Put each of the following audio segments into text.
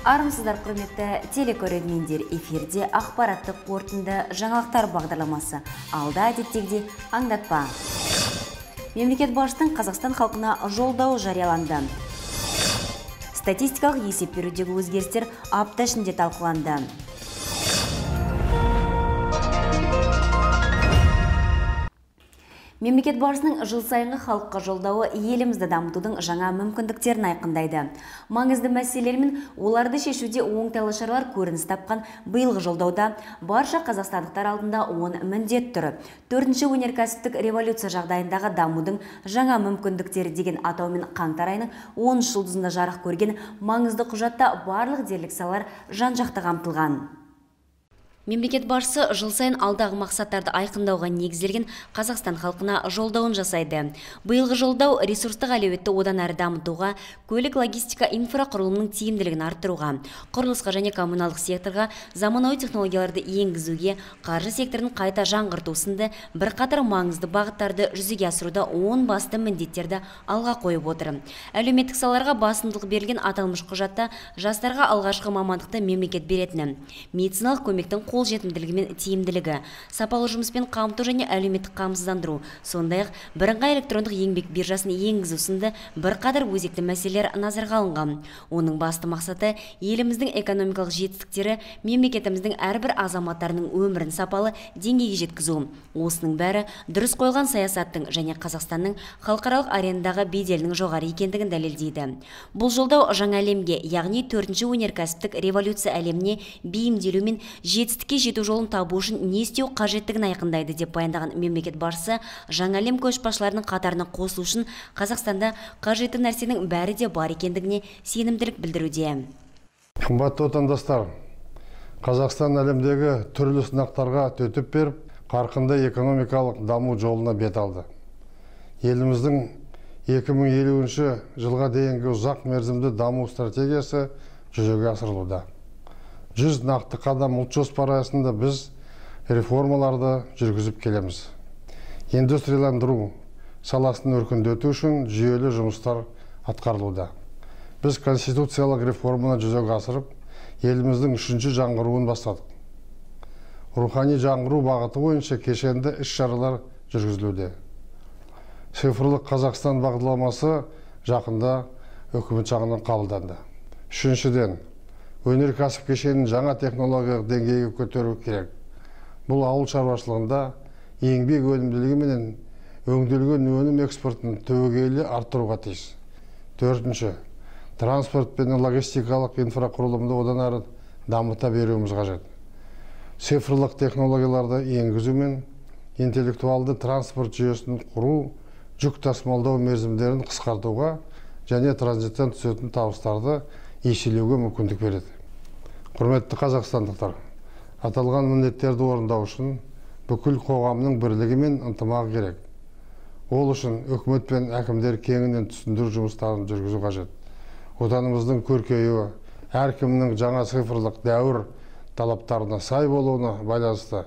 Армысыздар, құрметті телекөрермендер, эфирде ақпараттық қорытынды жаңалықтар бағдарламасы. Алда әдеттегідей аңдатпа. Мемлекет басшысының Қазақстан халқына жолдауы жарияланды. Статистикалық есеп берудегі өзгерістер апта ішінде талқыланды. Мемлекет басшысының жыл сайынғы халыққа жолдауы елімізді дамытудың жаңа мүмкіндіктерін айқындайды. Маңызды мәселелер мен оларды шешуде оңтайлы шаралар көрініс тапқан биылғы жолдауда барша қазақстандықтар алдында 10 міндет тұр. 4-ші өнеркәсіптік революция жағдайындағы дамудың жаңа мүмкіндіктері деген атаумен қаңтар айының 10 жұлдызында жарық көрген маңызды құжатта барлық дерлік салалар жан-жақты қамтылған. Мемлекет басшысы жыл сайын алдағы мақсаттарды айқындауға негізделген Қазақстан халқына жолдауын жасайды. Биылғы жолдау ресурстық әлеуетті одан әрі дамытуға, көлік логистика инфрақұрылымының тиімділігін арттыруға, құрылысқа және коммуналдық секторға заманауи технологияларды енгізуге, қаржы секторын қайта жаңғырту сынды бірқатар маңызды бағыттарды жүзеге асыруда 10 басты міндеттерді алға қойып отыр. Әлеуметтік салаларға басымдылық берілген аталмыш құжатта жастарға алғашқы мамандықты мемлекет беретіні, медициналық көмектің қолжетімділігі мен тиімділігі, сапалы жұмыспен қамту және әлеуметтік қамсыздандыру, сондай-ақ бірыңғай электрондық еңбек биржасын енгізу сынды бірқатар өзекті мәселелер назарға алынған. Оның басты мақсаты еліміздің экономикалық жетістіктері мемлекетіміздің әрбір азаматтарының өмірін сапалы деңгейге жеткізу. Осының бәрі дұрыс қойылған саясаттың және Қазақстанның халықаралық аренадағы беделінің жоғары екендігін дәлелдейді. Бұл жолдау жаңа әлемге, яғни 4-ші өнеркәсіптік революция әлеміне бейімделу мен жетістікке жету жолын табу үшін не істеу қажеттігін айқындайды деп баяндаған мемлекет басшысы, жаңа әлем көшбасшыларының қатарына қосылу үшін Қазақстанда қажетті нәрсенің бәрі де бар екендігіне сенімділік білдіруде. Қымбатты отандастар, Қазақстан әлемдегі түрлі сынақтарға төтеп беріп, қарқынды экономикалық даму жолына бет алды. Еліміздің 2050 жылға дейінгі ұзақ мерзімді даму стратегиясы жүзеге асырылуда. 100 нақты қадам ұлт жоспары аясында біз реформаларды жүргізіп келеміз. Индустрияландыру саласын өркендету үшін жүйелі жұмыстар атқарылуда. Біз конституциялық реформаны жүзеге асырып, еліміздің 3-ші жаңғыруын бастадық. Рухани жаңғыру бағыты бойынша кешенді іс-шаралар жүргізілуде. Цифрлық Қазақстан бағдарламасы жақында үкімет жағынан қабылданды. 3-шіден, өнеркәсіп кешенін жаңа технологиялық деңгейге көтеру керек. Бұл ауыл шаруашылығында еңбек өнімділігі менен өңделген өнім экспортын түбегейлі арттыруға тиіс. 4-ші, транспорт пен логистикалық инфрақұрылымды одан әрі дамыта беруіміз қажет. Цифрлық технологияларды енгізу мен интеллектуалды транспорт жүйесін құру жүк тасымалдау мерзімдерін қысқартуға және транзиттен түсетін табыстарды еселеуге мүмкіндік береді. Құрметті қазақстандықтар, аталған міндеттерді орындау үшін бүкіл қоғамның бірлігі мен ынтымағы керек. Ол үшін үкімет пен әкімдер кеңінен түсіндіру жұмыстарын жүргізу қажет. Отанымыздың көркеюі, әркімнің жаңа цифрлық дәуір талаптарына сай болуына байланысты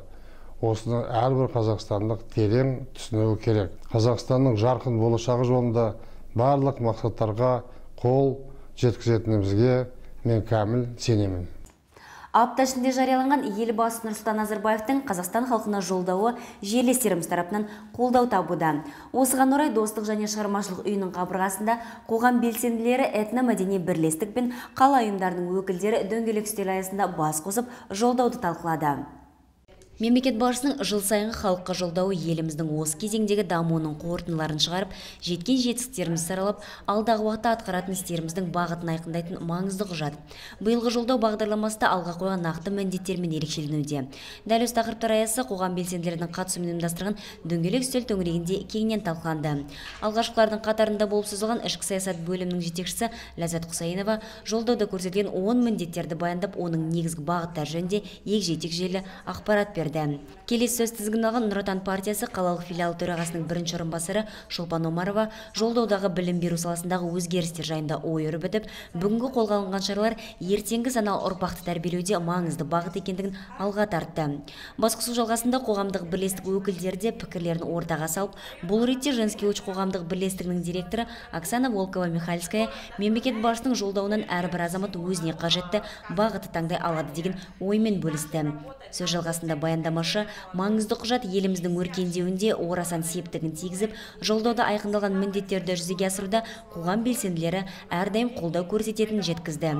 осыны әрбір қазақстандық терең түсінуі керек. Қазақстанның жарқын болашағы жолында барлық мақсаттарға қол жеткізетінімізге мен кәміл сенемін. Апта ішінде жарияланған елбасы Нұрсұлтан Назарбаевтың Қазақстан халқына жолдауы жерлестеріміз тарапынан қолдау табуда. Осыған орай Достық және шығармашылық үйінің қабырғасында қоғам белсенділері, этномәдени бірлестік пен қала ұйымдарының өкілдері дөңгелек үстел аясында бас қосып жолдауды талқылады. Мемлекет басшысының жыл сайынғы халыққа жолдауы еліміздің осы кезеңдегі дамуының қорытындыларын шығарып, жеткен жетістіктерімізді саралап, алдағы уақытта атқаратын істеріміздің бағытын айқындайтын маңызды құжат. Биылғы жолдау бағдарламасында алға қойған нақты міндеттермен ерекшеленуде. Дәл осы тақырыптар аясы қоғам белсенділерінің қатысуымен ұйымдастырған дөңгелек үстел төңірегінде кеңінен талқыланды. Алғашқылардың қатарында болып созылған ішкі саясат бөлімінің жетекшісі Ләззат Құсайынова жолдауда көрсетілген 10 міндеттерді баяндап, оның негізгі бағыттары жөнінде егжей-тегжейлі ақпарат берді. білдірді. Келесі сөз тізгінін алған Нұр Отан партиясы қалалық филиалы төрағасының бірінші орынбасары Шолпан Омарова жолдаудағы білім беру саласындағы өзгерістер жайында ой өрбітіп, бүгінгі қолға алынған шаралар ертеңгі саналы ұрпақты тәрбиелеуде маңызды бағыт екендігін алға тартты. Басқосу жалғасында қоғамдық бірлестік өкілдері де пікірлерін ортаға салып, бұл ретте Женский луч қоғамдық бірлестігінің директоры Оксана Волкова-Михальская мемлекет басшысының жолдауынан әрбір азамат өзіне қажетті бағытты таңдай алады деген оймен бөлісті. Сөз жалғасында баяндамашы маңызды құжат еліміздің өркендеуінде орасан септігін тигізіп, жолдауда айқындалған міндеттерді жүзеге асыруда қоғам белсенділері әрдайым қолдау көрсететінін жеткізді.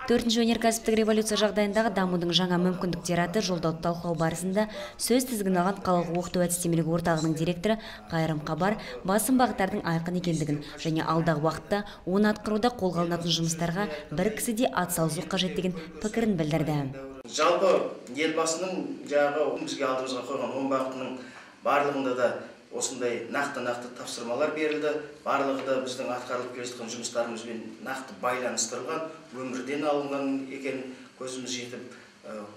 4-ші өнеркәсіптік революция жағдайындағы дамудың жаңа мүмкіндіктері атты жолдауды талқылау барысында сөз тізгінін алған қалалық оқыту әдістемелік орталығының директоры Қайрым Қабар басым бағыттардың айқын екендігін және алдағы уақытта оны атқаруда қолға алынатын жұмыстарға бір кісіде атсалысу қажеттігін пікірін білдірді. Жалпы елбасының бізге алдымызға қойған 10 бағытының барлығында да осындай нақты тапсырмалар берілді. Барлығы да біздің атқарылып келе жатқан жұмыстарымызбен нақты байланыстырылған, өмірден алынған екен көзіміз жетіп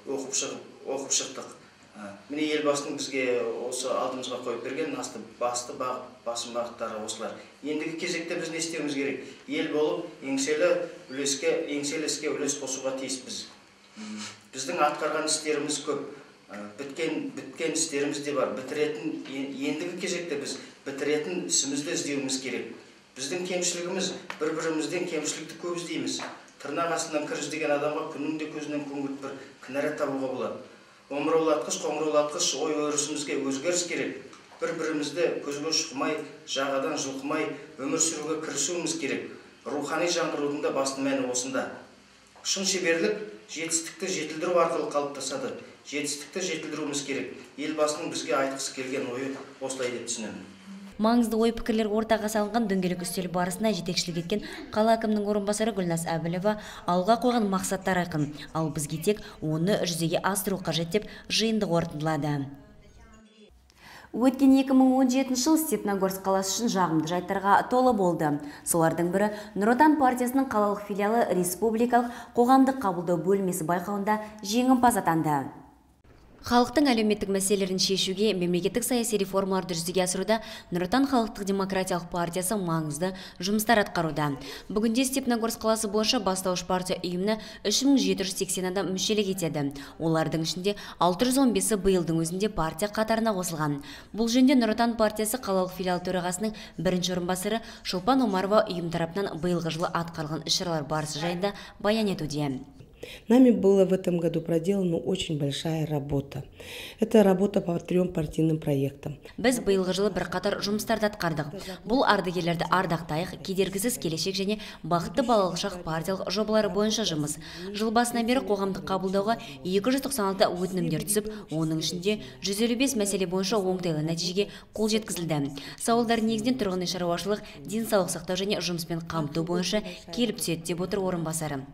оқып шықтық. Міне елбасының бізге осы алдымызға қойып берген басты басым бағыттары осылар. Ендігі кезекте біз не істеуіміз керек? Ел болып, еңселі іске үлес қосуға тиіспіз. Біздің атқарған істеріміз көп, біткен істеріміз де бар. Ендігі кезекте біз бітіретін ісімізді іздеуіміз керек. Біздің кемшілігіміз, бір-бірімізден кемшілікті көп іздейміз. Тырнақ астынан кір іздеген адамға күннің де көзінен күңгірт бір кінәрат табуға болады. Омыраулатқыш, қоңыраулатқыш ой өрісімізге өзгеріс керек. Бір-бірімізді көзге шықмай, жағадан жылқымай өмір сүруге кірісуіміз керек. Рухани жаңғырудың да басты мәні осында. Шын шеберлік жетістікті жетілдіру арқылы қалыптасады. Жетістікті жетілдіруіміз керек. Елбасының бізге айтқысы келген ойы осылай деп түсінемін. Маңызды ой пікірлер ортаға салынған дөңгелек үстел барысында жетекшілік еткен қала әкімінің орынбасары Гүлназ Әбілова алға қойған мақсаттар айқын, ал бізге тек оны жүзеге асыру қажет деп жиынды қорытындылады. Өткен 2017 жыл Степногорск қаласы үшін жағымды жайттарға толы болды. Солардың бірі Нұр Отан партиясының қалалық филиалы республикалық қоғамдық қабылдау бөлмесі байқауында жеңімпаз атанды. Халықтың әлеуметтік мәселелерін шешуге, мемлекеттік саяси реформаларды жүзеге асыруда Нұр Отан халықтық демократиялық партиясы маңызды жұмыстар атқаруда. Бүгінде Степногорск қаласы бойынша бастауыш партия ұйымына 3780 адам мүшелік етеді. Олардың ішінде 615-і биылдың өзінде партия қатарына қосылған. Бұл жөнінде Нұр Отан партиясы қалалық филиал төрағасының бірінші орынбасары Шолпан Омарова ұйым тарапынан биылғы жылы атқарылған іс-шаралар барысы жайында баян етуде. Нами была в этом году проделана очень большая работа. Это работа по 3 партийным проектам. Біз биылғы жылы бірқатар жұмыстарды атқардық. Бұл ардагерлерді ардақтайық, кедергісіз келешек және бақытты балалық шақ партиялық жобалары бойынша жұмыс. Жыл басынан бері қоғамдық қабылдауға 296 өтінімдер түсіп, оның ішінде 155 мәселе бойынша оңтайлы нәтижеге қол жеткізілді. Сауалдар негізінен тұрғын үй шаруашылық, денсаулық сақтау және жұмыспен қамту бойынша келіп түседі деп отыр орынбасары.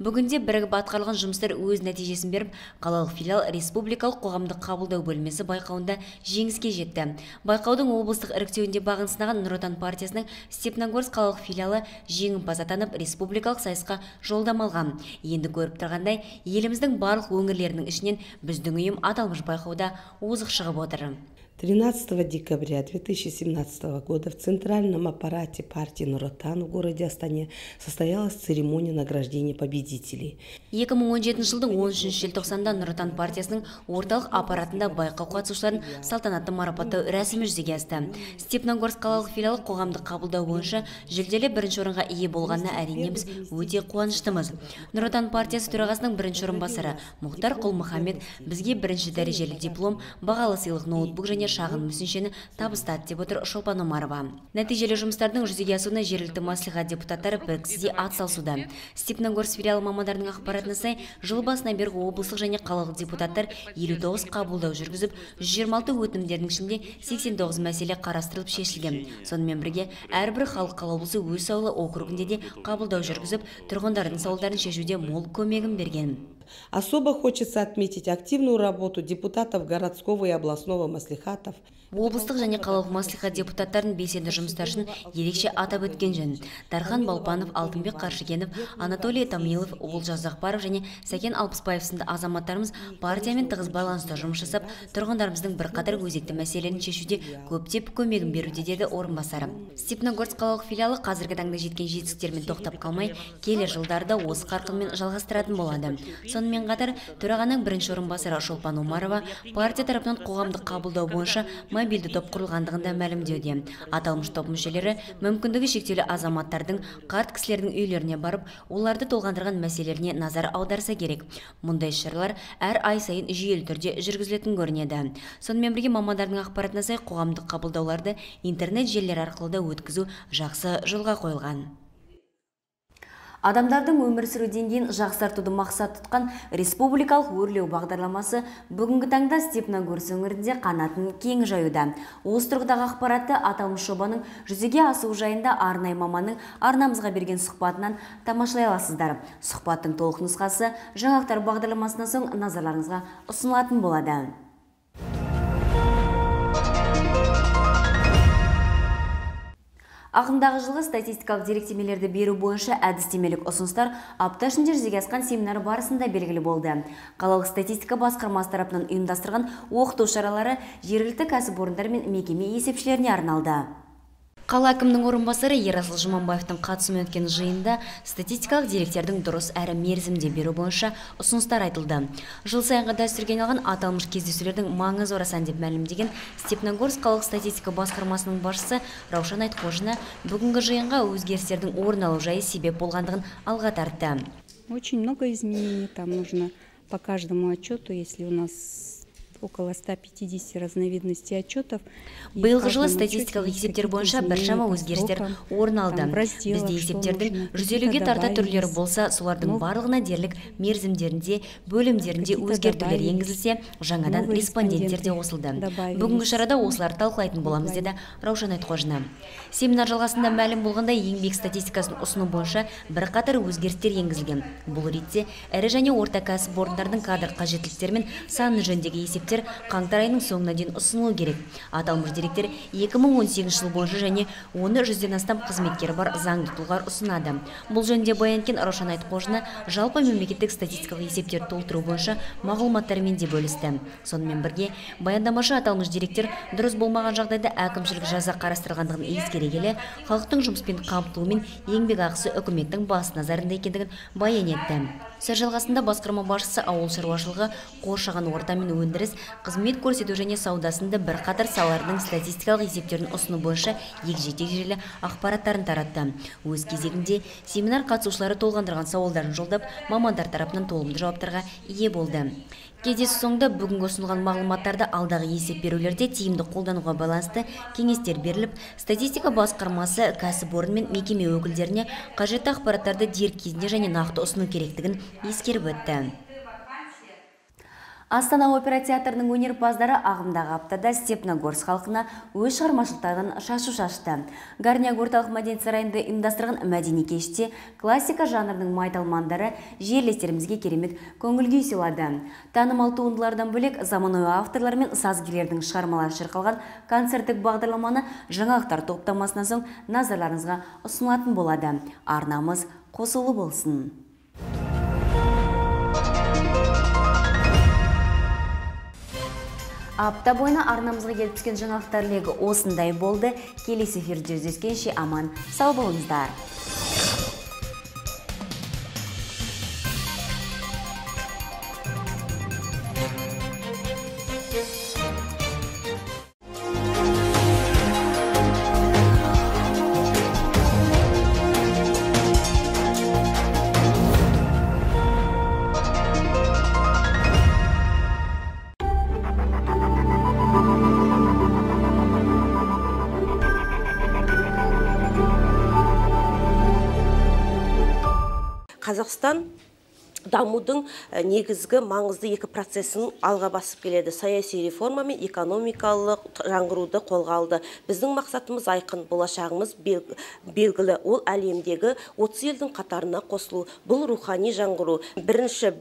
Бүгінде бірігіп атқарылған жұмыстар өз нәтижесін беріп, қалалық филиал республикалық қоғамдық қабылдау бөлмесі байқауында жеңіске жетті. Байқаудың облыстық іріктеуінде бағын сынаған Нұр Отан партиясының Степногорск қалалық филиалы жеңімпаз атанып, республикалық сайысқа жолдама алған. Енді көріп тұрғандай, еліміздің барлық өңірлерінің ішінен біздің ұйым аталмыш байқауда озық шығып отыр. 13 декабря 2017 года в центральном аппарате партии Нур Отан в городе Астане состоялась церемония награждения победителей. 2017 жылдың 13 желтоқсанда Нұр Отан партиясының орталық аппаратында байқау қатысушыларын салтанатты марапаттау рәсімі жүзеге асты. Степногорск қалалық филиалы қоғамдық қабылдау бойынша жүлделі бірінші орынға ие болғанына әрине біз өте қуаныштымыз. Нұр Отан партиясы төрағасының бірінші орынбасары Мұхтар Құл-Мұхаммед бізге бірінші дәрежелі диплом, бағалы сыйлық ноутбук және шағын мүсіншені табыстады деп отыр Шолпан Омарова. Нәтижелі жұмыстардың жүзеге асуына жергілікті мәслихат депутаттары бір кісіде атсалысуда. Степногорск филиалы мамандарының ақпаратына сай, жыл басынан бері облыстық және қалалық депутаттар 59 қабылдау жүргізіп, 126 өтінімдердің ішінде 89 мәселе қарастырылып шешілген. Сонымен бірге әрбір халық қалаулысы өз сайлау округінде де қабылдау жүргізіп, тұрғындардың сауалдарын шешуде мол көмегін берген. Особо хочется отметить активную работу депутатов городского и областного маслихатов. Облыстық және қалалық маслихат депутаттарын белсенді жұмыстар үшін ерекше атап өткен жөн. Дархан Балпанов, Алтынбек Қаршыгенов, Анатолий Тамилов, Олжас Зақпаров және Сәкен Алпысбаев сынды азаматтарымыз партиямен тығыз байланыста жұмыс жасап, тұрғындарымыздың бірқатар өзекті мәселелерін шешуде көптеп көмегін беруде, деді орынбасары. Степногорск қалалық филиалы қазіргі таңда жеткен жетістіктермен тоқтап қалмай, келер жылдарда осы қарқынмен жалғастыратын болады. Сонымен қатар, төрағаның бірінші орынбасары Шолпан Омарова партия тарапынан қоғамдық қабылдау бойынша мобильді топ құрылғандығында мәлімдеуде. Аталмыш топ мүшелері мүмкіндігі шектеулі азаматтардың, қарт кісілердің үйлеріне барып, оларды толғандырған мәселелеріне назар аударса керек. Мұндай шаралар әр ай сайын жүйелі түрде жүргізілетін көрінеді. Сонымен бірге мамандардың ақпаратына сай қоғамдық қабылдауларды интернет желілері арқылы да өткізу жақсы жолға қойылған. Адамдардың өмір сүру деңгейін жақсартуды мақсат тұтқан республикалық өрлеу бағдарламасы бүгінгі таңда Степногорск өңірінде қанатын кең жаюда. Осы тұрғыдағы ақпаратты аталмыш жобаның жүзеге асуы жайында арнайы маманның арнамызға берген сұхбатынан тамашалай аласыздар. Сұхбаттың толық нұсқасы жаңалықтар бағдарламасынан соң назарларыңызға ұсынылатын болады. Ағымдағы жылы статистикалық деректемелерді беру бойынша әдістемелік ұсыныстар апта ішінде жүзеге асқан семинар барысында белгілі болды. Қалалық статистика басқармасы тарапынан ұйымдастырған оқыту шаралары жергілікті кәсіпорындар мен мекеме есепшілеріне арналды. Қала әкімінің орынбасары Ерасыл Жұманбаевтың қатысуымен өткен жиында статистикалық деректердің дұрыс әрі мерзімде беру бойынша ұсыныстар айтылды. Жыл сайынғы дәстүрге айналған аталмыш кездесулердің маңызы орасан деп мәлімдеген Степногорск қалалық статистика басқармасының басшысы Раушан Айтқожина бүгінгі жиынға өзгерістердің орын алу жайы себеп болғандығын алға тартты. Очень много изменений, там нужно по каждому отчету, если у нас около 150 разновидностей отчетов. Биылғы жылы статистикалық есептер бойынша біршама өзгерістер орын алды. Бізде есептердің 150-ге тарта түрлері болса, солардың барлығына дерлік мерзімдерінде, бөлімдерінде өзгертулер енгізілсе, жаңадан респонденттер де қосылды. Бүгінгі шарада осыларды талқылайтын боламыз, деді Раушан Айтқожина. Семинар жалғасында мәлім болғандай еңбек статистикасын ұсыну бойынша бірқатар өзгерістер енгізілген. Бұл ретте ірі және орта кәсіпорындардың кадр қажеттіліктері мен саны жөніндегі есептер қаңтар айының соңына дейін ұсынылуы керек. Аталмыш деректер 2018 жыл бойынша және оны 100-ден астам қызметкері бар заңды тұлғалар ұсынады. Бұл жөнінде баян еткен Раушан Айтқожина жалпы мемлекеттік статистикалық есептер толтыру бойынша мағлұматтармен де бөлісті. Сонымен бірге баяндамашы аталмыш деректер дұрыс болмаған жағдайда әкімшілік жаза қарастырғандығын ескере келе, халықтың жұмыспен қамтылуы мен еңбек ақысы үкіметтің бас назарында екендігін баян етті. Сөз жалғасында басқарма басшысы ауыл шаруашылығы, қоршаған орта мен өндіріс, қызмет көрсету және саудасында бірқатар салалардың статистикалық есептерін ұсыну бойынша егжей-тегжейлі ақпараттарын таратты. Өз кезегінде семинар қатысушылары толғандырған сауалдарын жолдап, мамандар тарапынан толымды жауаптарға ие болды. Кездесу соңында бүгінгі ұсынылған мағлұматтарды алдағы есеп берулерде тиімді қолдануға байланысты кеңестер беріліп, статистика басқармасы кәсіпорын мен мекеме өкілдеріне қажетті ақпараттарды дер кезінде және нақты ұсыну керектігін ескеріп өтті. Астана опера театрының өнерпаздары ағымдағы аптада Степногорск халқына өз шығармашылықтарын шашу шашты. Горняк орталық мәдениет сарайында ұйымдастырған мәдени кеште классика жанрының майталмандары жерлестерімізге керемет көңіл-күй сыйлады. Танымал туындылардан бөлек заманауи авторлар мен сазгерлердің шығармалары шырқалған концерттік бағдарламаны жаңалықтар топтамасынан соң назарларыңызға ұсынылатын болады. Арнамыз қосулы болсын. Апта бойына арнамызға келіп түскен жаңалықтар легі осындай болды. Келесі эфирде жүздескенше аман сау болыңыздар. Қазақстан дамудың негізгі маңызды екі процесін алға басып келеді. Саяси реформа мен экономикалық жаңғыруды қолға алды. Біздің мақсатымыз айқын, болашағымыз белгілі. Ол әлемдегі 30 елдің қатарына қосылу. Бұл рухани жаңғыру. Бірінші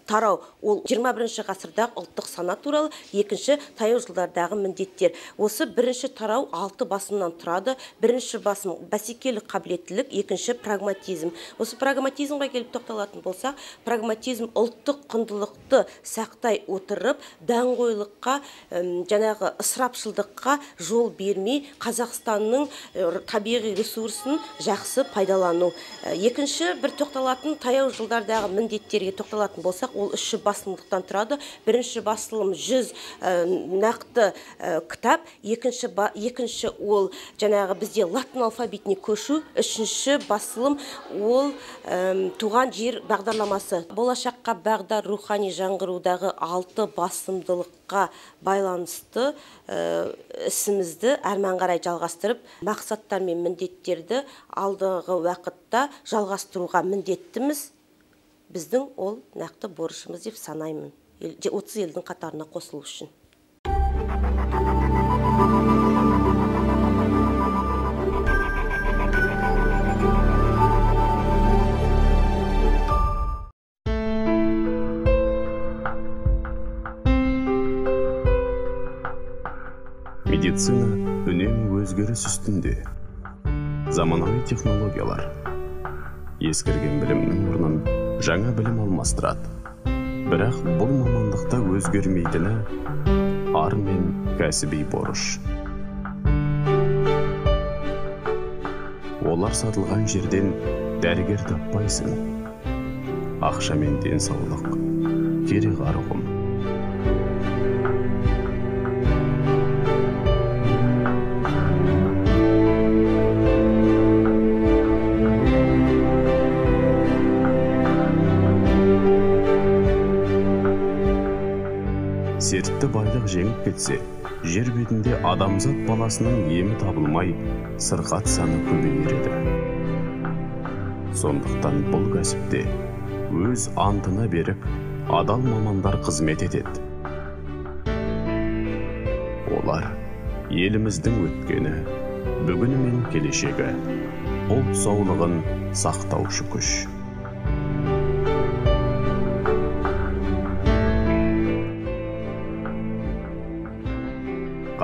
тарау ол 21 ғасырдағы ұлттық сана туралы, екінші таяу жылдардағы міндеттер. Осы бірінші тарау 6 басымнан тұрады. Бірінші басым бәсекелік қабілеттілік, екінші прагматизм. Осы прагматизмға келіп тоқталатын болсақ, прагматизм ұлттық құндылықты сақтай отырып, даңғойлыққа, жаңағы ысырапшылдыққа жол бермей, Қазақстанның табиғи ресурсын жақсы пайдалану. Екінші бір тоқталатын таяу жылдардағы міндеттерге тоқталатын болсақ, ол 3 басылымдықтан тұрады. Бірінші басылым 100 нақты кітап, екінші ол жаңағы бізде латын алфавитіне көшу, үшінші басылым ол туған жер бағдарламасы. Болашаққа бағдар рухани жаңғырудағы 6 басымдылыққа байланысты ісімізді әрмен қарай жалғастырып, мақсаттар мен міндеттерді алдағы уақытта жалғастыруға міндеттіміз. Біздің ол нақты борышымыз деп санаймын. 30 елдің қатарына қосылу үшін. Медицина үнемі өзгеріс үстінде. Заманауи технологиялар ескірген білімнің орнын жаңа білім алмастырады. Бірақ бұл мамандықта өзгермейтіні ар мен кәсіби борыш. Олар сатылған жерден дәрігер таппайсың. Ақша мен денсаулық керек арғым. Сертті байлық жеңіп кетсе, жер бетінде адамзат баласының емі табылмай, сырқат саны көбейеді. Сондықтан бұл кәсіпте өз антына берік, адал мамандар қызмет етеді. Олар еліміздің өткені, бүгіні мен келешегі, ұлт саулығын сақтаушы күш.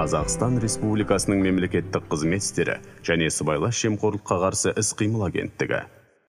Қазақстан Республикасының мемлекеттік қызмет істері және сыбайлас жемқорлыққа қарсы іс-қимыл агенттігі